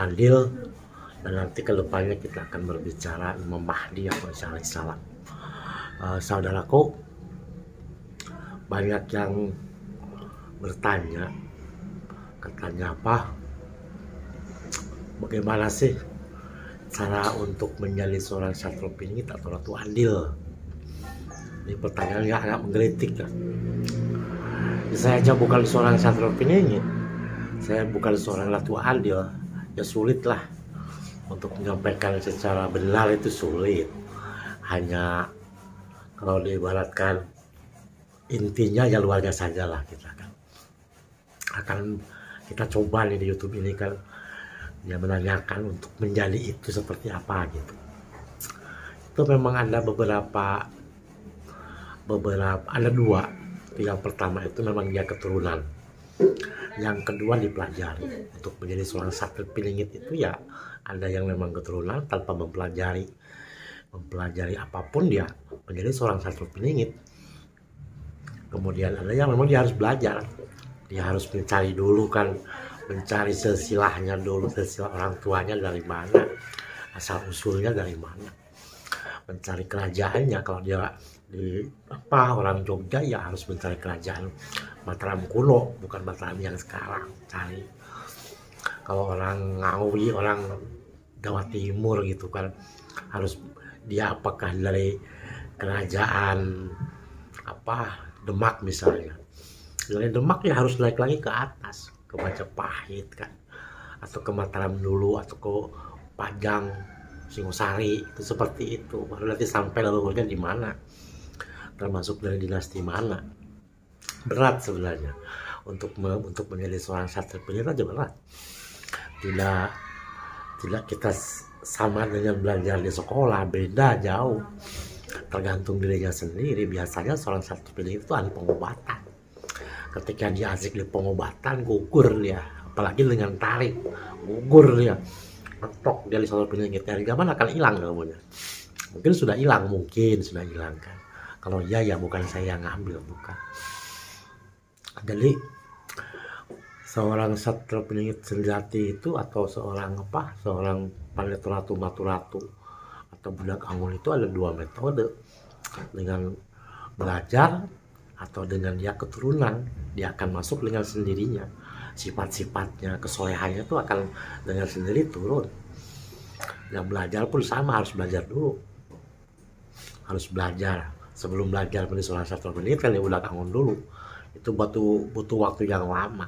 Adil, dan nanti kedepannya kita akan berbicara Imam Mahdi atau Isa alaihissalam. Saudaraku, banyak yang bertanya, katanya apa? Bagaimana sih cara untuk menjadi seorang Syahrul Piningit atau Ratu Adil? Ini pertanyaan yang agak menggelitik ya. Saya aja bukan seorang Syahrul Piningit, saya bukan seorang Ratu Adil, ya sulit lah untuk menyampaikan secara benar, itu sulit. Hanya kalau diibaratkan intinya ya luarnya saja lah, kita akan kita coba nih di YouTube ini kan, dia menanyakan untuk menjadi itu seperti apa gitu. Itu memang ada beberapa ada dua. Yang pertama itu memang dia keturunan, yang kedua dipelajari. Untuk menjadi seorang Syahrul Piningit itu ya ada yang memang keturunan tanpa mempelajari apapun dia menjadi seorang Syahrul Piningit. Kemudian ada yang memang dia harus belajar, dia harus mencari dulu kan, mencari silsilahnya dulu, silsilah orang tuanya dari mana, asal usulnya dari mana, mencari kerajaannya. Kalau dia di orang Jogja ya harus mencari kerajaan Mataram kuno, bukan Mataram yang sekarang. Cari kalau orang Ngawi, orang Jawa Timur gitu kan, harus dia apakah dari kerajaan Demak misalnya. Dari Demak ya harus naik lagi ke atas, ke Majapahit kan, atau ke Mataram dulu, atau ke Pajang, Singosari, itu seperti itu. Baru nanti sampai leluhurnya di mana, termasuk dari dinasti mana. Berat sebenarnya untuk menjadi seorang Syahrul Piningit aja berat. Tidak kita sama dengan belajar di sekolah, beda jauh. Tergantung dirinya sendiri. Biasanya seorang Syahrul Piningit itu ahli pengobatan. Ketika dia asik di pengobatan, gugur dia. Apalagi dengan tarik, gugur dia. Mentok dia di Syahrul Piningit. Dari zaman akan hilang ilmunya. Mungkin sudah hilang kan. Kalau ya bukan saya yang ngambil, bukan. Jadi seorang Syahrul Piningit sejati itu, atau seorang Pandita Ratu Matu-Ratu atau Budak Angon itu ada dua metode. Dengan belajar atau dengan dia keturunan, dia akan masuk dengan sendirinya. Sifat-sifatnya, kesolehannya itu akan dengan sendiri turun. Yang belajar pun sama, harus belajar dulu. Harus belajar. Sebelum belajar menjadi seorang Syahrul Piningit kan dia Budak Angon dulu. Itu butuh waktu yang lama.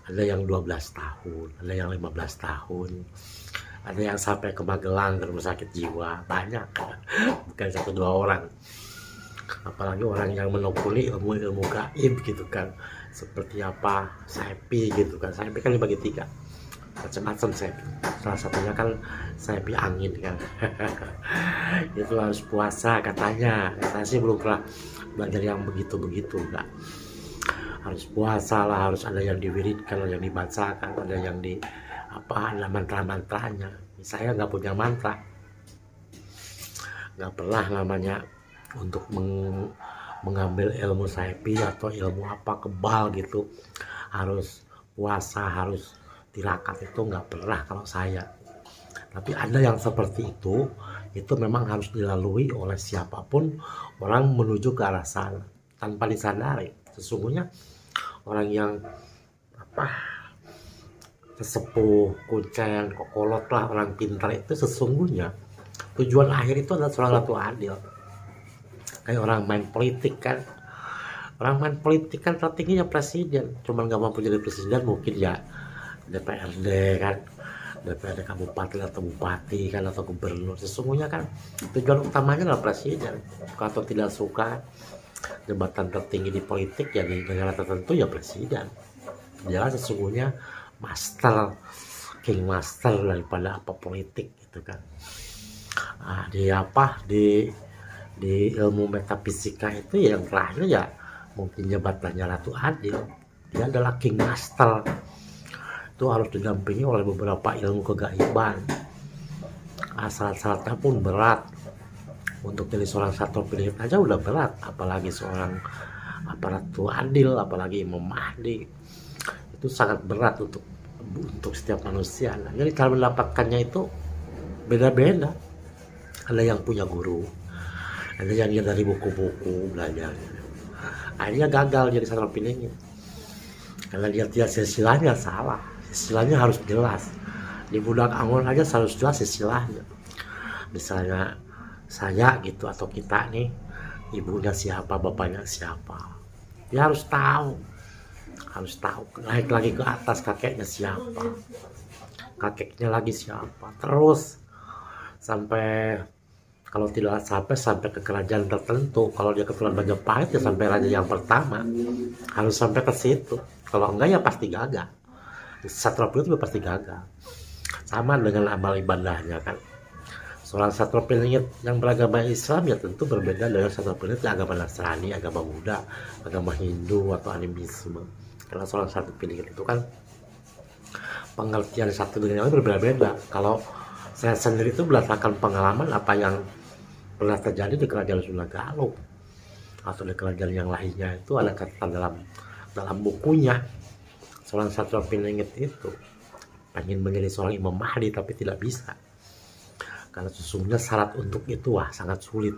Ada yang 12 tahun, ada yang 15 tahun. Ada yang sampai ke Magelang, ke rumah sakit jiwa, banyak, bukan 1-2 orang. Apalagi orang yang menekuni ilmu gaib gitu kan, seperti apa Saipi gitu kan. Saipi kan dibagi 3, macam-macam Saipi. Salah satunya kan Saipi angin kan. Itu harus puasa katanya. Saya sih belum pernah belajar yang begitu enggak. Harus puasa lah, harus ada yang diwiridkan, ada yang dibacakan, ada yang ada mantra-mantranya. Saya nggak punya mantra, nggak pernah namanya untuk mengambil ilmu Saipi atau ilmu kebal gitu. Harus puasa, harus tirakat, itu nggak pernah kalau saya. Tapi ada yang seperti itu memang harus dilalui oleh siapapun orang menuju ke arah sana tanpa disadari. Sesungguhnya orang yang sesepuh, kucen, kokolot lah, orang pintar itu sesungguhnya tujuan akhir itu adalah seorang Ratu Adil. Kayak orang main politik kan, strateginya presiden, cuman nggak mampu jadi presiden, mungkin ya DPRD kan, DPRD kabupaten atau bupati kan, atau gubernur. Sesungguhnya kan tujuan utamanya adalah presiden. Atau tidak suka jabatan tertinggi di politik ya di negara tertentu ya presiden. Dia sesungguhnya king master daripada politik gitu kan. Di ilmu metafisika itu yang terakhir ya mungkin jabatannya Ratu Adil. Dia adalah king master. Itu harus didampingi oleh beberapa ilmu kegaiban. Syarat-syaratnya pun berat. Untuk jadi seorang Syahrul Piningit aja udah berat, apalagi seorang Ratu Adil, apalagi Imam Mahdi. Itu sangat berat untuk untuk setiap manusia. Nah, jadi cara mendapatkannya itu beda-beda. Ada yang punya guru, ada yang dia dari buku-buku belajar. Akhirnya gagal jadi sastra piningit karena dia tidak silsilahnya salah. Silsilahnya harus jelas. Di Budak Angon aja harus jelas silsilahnya. Misalnya saya gitu atau kita nih, ibunya siapa, bapaknya siapa, dia harus tahu, naik lagi ke atas kakeknya siapa, kakeknya lagi siapa, terus sampai, kalau tidak sampai ke kerajaan tertentu. Kalau dia keturunan Majapahit ya sampai raja yang pertama, harus sampai ke situ. Kalau enggak ya pasti gagal. Sastra Piningit juga pasti gagal. Sama dengan amal ibadahnya kan. Seorang sastra Piningit yang beragama Islam ya tentu berbeda dengan sastra Piningit yang agama Nasrani, agama Buddha, agama Hindu atau animisme. Karena seorang sastra Piningit itu kan pengertian satu dengan yang lain berbeda-beda. Kalau saya sendiri itu berdasarkan pengalaman apa yang pernah terjadi di kerajaan Sunda Galuh atau di kerajaan yang lainnya, itu ada catatan dalam bukunya. Seorang sastra Piningit itu pengen menjadi seorang Imam Mahdi tapi tidak bisa, karena sesungguhnya syarat untuk itu sangat sulit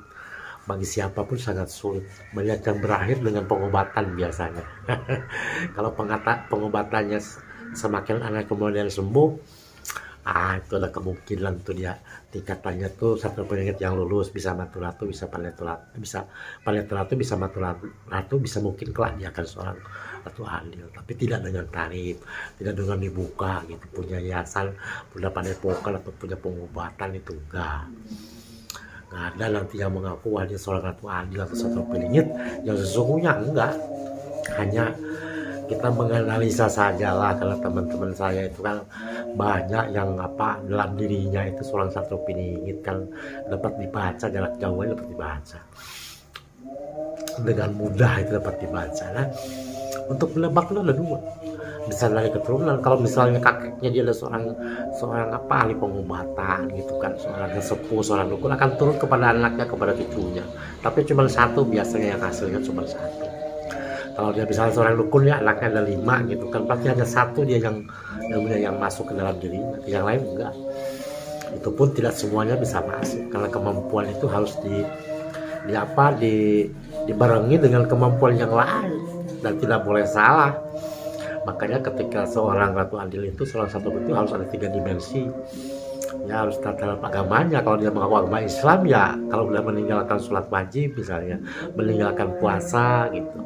bagi siapapun, sangat sulit. Banyak yang berakhir dengan pengobatan biasanya. Kalau pengobatannya semakin lama kemudian sembuh, itu ada kemungkinan tuh dia tingkatannya tuh sastra Piningit yang lulus bisa maturatu, bisa paneturatu, bisa maturatu, bisa mungkin kelak dia akan seorang ratu adil, tapi tidak dengan tarif, tidak dengan dibuka gitu, punya yayasan, punya padepokan atau punya pengobatan, itu enggak ada nanti yang mengaku dia seorang ratu adil atau sastra Piningit yang sesungguhnya enggak. Hanya kita menganalisa sajalah, karena teman-teman saya itu kan banyak yang dalam dirinya itu seorang sastra Piningit kan dapat dibaca, jarak jauhnya dapat dibaca dengan mudah, itu dapat dibaca. Nah, untuk menebak itu ada dua, bisa dari keturunan. Kalau misalnya kakeknya dia ada seorang ahli pengobatan gitu kan, seorang sesepuh, seorang dukun, akan turun kepada anaknya, kepada cucunya, tapi cuma satu biasanya, yang hasilnya cuma satu. Kalau dia misalnya seorang dukun ya anaknya ada 5 gitu kan, pasti hanya satu dia yang masuk ke dalam dirinya, yang lain enggak. Itu pun tidak semuanya bisa masuk, karena kemampuan itu harus dibarengi dengan kemampuan yang lain dan tidak boleh salah. Makanya ketika seorang ratu adil itu, seorang satu itu harus ada 3 dimensi. Ya harus dalam agamanya. Kalau dia mengaku agama Islam ya, kalau dia meninggalkan sholat wajib misalnya, meninggalkan puasa gitu,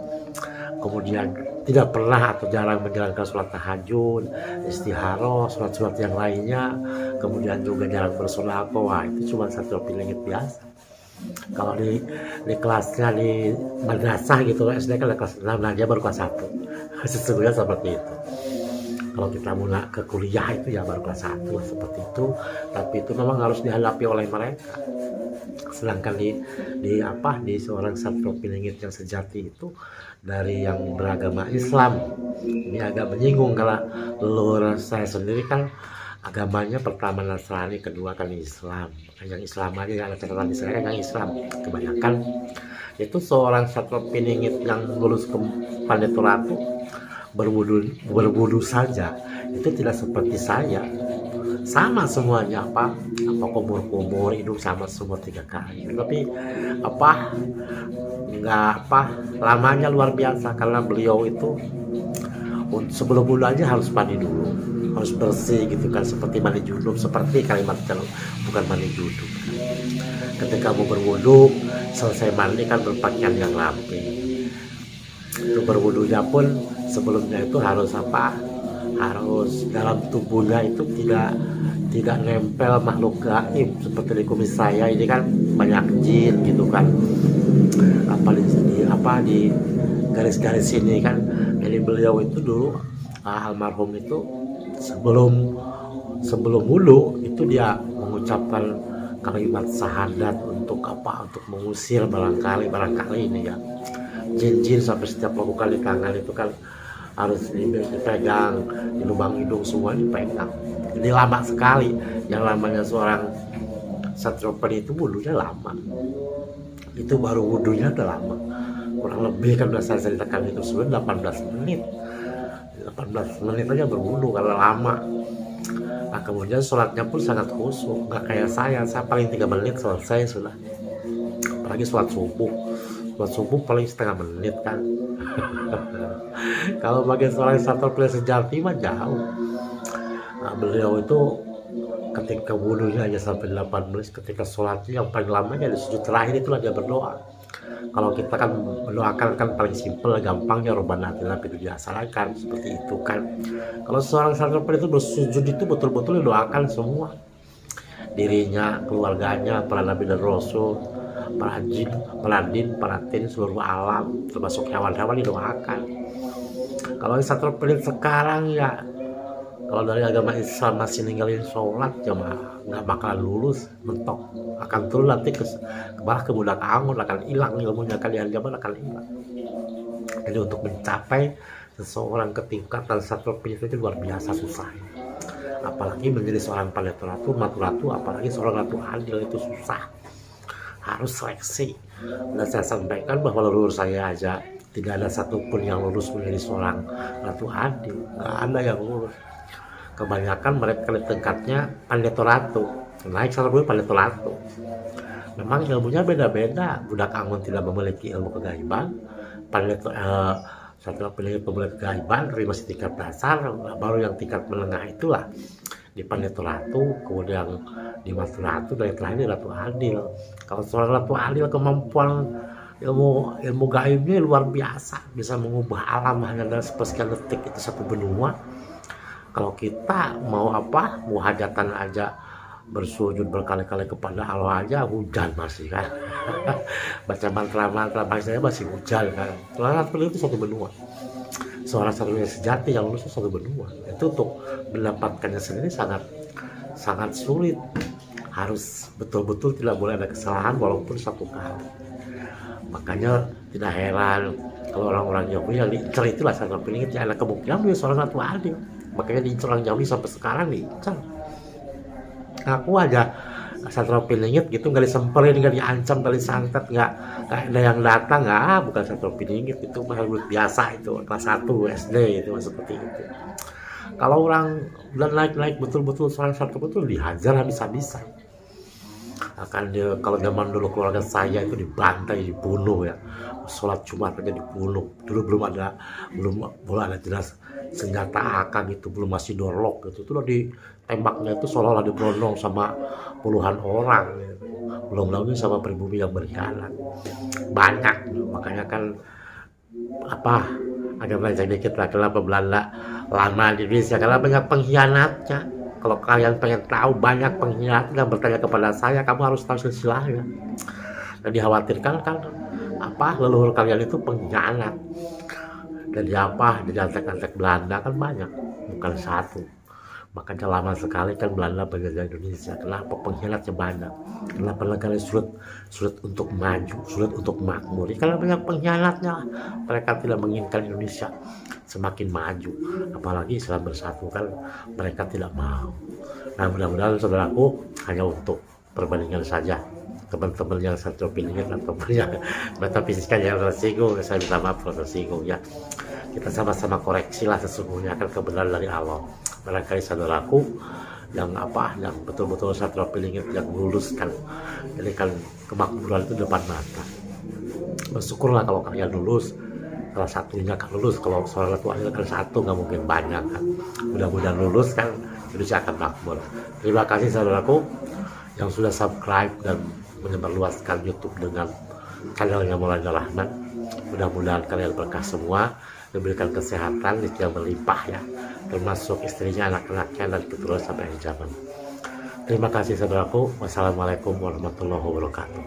kemudian tidak pernah atau jarang menjalankan sholat tahajud, istikharah, sholat yang lainnya, kemudian juga jarang bersedekah, itu cuma sastra Piningit biasa. Kalau di kelasnya di madrasah gitu, SD kan kelas 6, nah dia baru kelas 1. Sesungguhnya seperti itu. Kalau kita mulai ke kuliah itu ya baru kelas 1 seperti itu, tapi itu memang harus dihadapi oleh mereka. Sedangkan di seorang sastra Piningit yang sejati itu dari yang beragama Islam, ini agak menyinggung karena leluhur saya sendiri kan agamanya pertama Nasrani, kedua kan Islam. Yang Islam aja yang ada catatan di saya yang Islam kebanyakan. Itu seorang sastra Piningit yang lulus ke paneturatu berwudu saja, itu tidak seperti saya, sama semuanya kumur hidung sama semua 3 kali, tapi lamanya luar biasa, karena beliau itu sebelum wudu aja harus mandi dulu, harus bersih gitu kan, seperti mandi junub, seperti kalimat bukan mandi junub. Ketika mau berwudu, selesai mandi kan berpakaian yang rapi. Itu berwudunya pun sebelumnya itu harus harus dalam tubuhnya itu tidak nempel makhluk gaib seperti di kumis saya ini kan banyak jin gitu kan, di garis-garis ini kan. Jadi beliau itu dulu almarhum itu sebelum wudu itu dia mengucapkan kalimat syahadat untuk mengusir barangkali ini ya jin-jin, sampai setiap melakukan di tangan itu kan harus dipegang, di lubang hidung semua dipegang. Jadi lama sekali. Yang namanya seorang sastra Piningit itu wudunya lama. Itu baru wudunya udah lama. Kurang lebih kan sudah saya ceritakan itu sudah 18 menit. 18 menit aja berwudu kalau lama. Nah kemudian sholatnya pun sangat khusyuk, nggak kayak saya paling 3 menit selesai sudah. Apalagi sholat subuh paling setengah menit kan. Kalau bagi seorang Satrio sejati mah jauh. Nah, beliau itu ketika wudhunya aja sampai 8 menit, ketika sholatnya yang paling lamanya di sujud terakhir itulah dia berdoa. Kalau kita kan mendoakan kan paling simpel, gampangnya Rabbana atina fid dunya hasanah kan, seperti itu kan. Kalau seorang Satrio itu bersujud itu betul-betul doakan semua, dirinya, keluarganya, para nabi dan rasul, para jin, para din, para tin, seluruh alam termasuk hewan-hewan didoakan. Kalau Satrio sekarang ya, kalau dari agama Islam masih ninggalin sholat ya nggak bakalan lulus, mentok akan turun nanti ke budak angon, akan hilang ilmunya, kalian zaman akan hilang. Jadi untuk mencapai seseorang ke tingkatan Satrio itu luar biasa susah, apalagi menjadi seorang pendeta ratu, matu, apalagi seorang ratu adil itu susah, harus seleksi. Dan saya sampaikan bahwa leluhur saya aja tidak ada satupun yang lulus menjadi seorang ratu adil, nggak ada yang lulus. Kebanyakan mereka di tingkatnya pendeta ratu, naik Satrio pendeta ratu. Memang ilmunya beda-beda, budak angon tidak memiliki ilmu kegaiban, pendeta Satrio memiliki kegaiban, dari masih tingkat dasar, baru yang tingkat menengah itulah di pendeta ratu, kemudian di matu ratu, dan yang terakhir di ratu adil. Kalau seorang ratu adil kemampuan ilmu gaibnya luar biasa, bisa mengubah alam hanya dalam sepersekian detik, itu satu benua. Kalau kita mau mau hajatan aja, bersujud berkali-kali kepada Allah aja, hujan masih kan. Baca mantra-mantra saya masih hujan kan. Soalnya itu satu benua. Seorang Satrio sejati yang lulus itu satu benua. Itu untuk mendapatkannya sendiri sangat sulit. Harus betul-betul tidak boleh ada kesalahan walaupun satu kali. Makanya tidak heran kalau orang-orang Yahudi yang diincar itulah Satrio ya, ada kemungkinan dia seorang ratu adil. Makanya diincar orang Yahudi sampai sekarang diincar. Aku aja Satrio Piningit gitu, nggak disemperin, nggak diancam, nggak disantet, nggak ada yang datang, bukan Satrio Piningit, itu murid biasa, itu kelas 1 SD itu seperti itu. Kalau orang udah naik betul-betul seorang Satrio betul dihajar habis-habisan. Akan dia, kalau zaman dulu keluarga saya itu dibantai, dibunuh ya, sholat Jumat aja dibunuh. Dulu belum ada jelas senjata AK gitu, belum masih dorlok gitu, itu udah ditembaknya itu seolah-olah diberondong sama puluhan orang gitu. Belum lagi sama pribumi yang berkhianat banyak gitu. Makanya kan agak melenceng dikit lah, kenapa Belanda lama di Indonesia, karena banyak pengkhianatnya. Kalau kalian pengen tahu banyak pengkhianatnya, bertanya kepada saya, kamu harus tahu silsilahnya. Dan dikhawatirkan kan leluhur kalian itu pengkhianat. Jadi dari antek-antek Belanda kan banyak, bukan satu. Makanya lama sekali kan Belanda menjajah Indonesia. Kenapa pengkhianatnya banyak? Kenapa negara sulit untuk maju, sulit untuk makmur? Karena banyak pengkhianatnya. Mereka tidak menginginkan Indonesia semakin maju, apalagi Islam bersatu kan mereka tidak mau. Nah mudah-mudahan saudaraku, hanya untuk perbandingan saja. Teman-teman yang Satrio Piningit atau yang metafisika yang tersinggung, saya minta maaf kalau tersinggung ya. Kita sama-sama koreksi lah, sesungguhnya akan kebenaran dari Allah. Barangkali saudaraku yang yang betul-betul Satrio Piningit yang meluluskan, jadi kan kemakmuran itu depan mata. Bersyukurlah kalau kalian lulus, salah satunya kan lulus. Kalau seorang ratu adil kan satu, nggak mungkin banyak kan. Mudah-mudahan lulus kan, Indonesia akan makmur. Terima kasih saudaraku yang sudah subscribe dan menyebarluaskan YouTube dengan channelnya Maulana Rahman. Mudah-mudahan kalian berkah semua, diberikan kesehatan yang berlimpah ya, termasuk istrinya, anak-anaknya, dan keturunan sampai akhir zaman. Terima kasih saudaraku. Wassalamualaikum warahmatullahi wabarakatuh.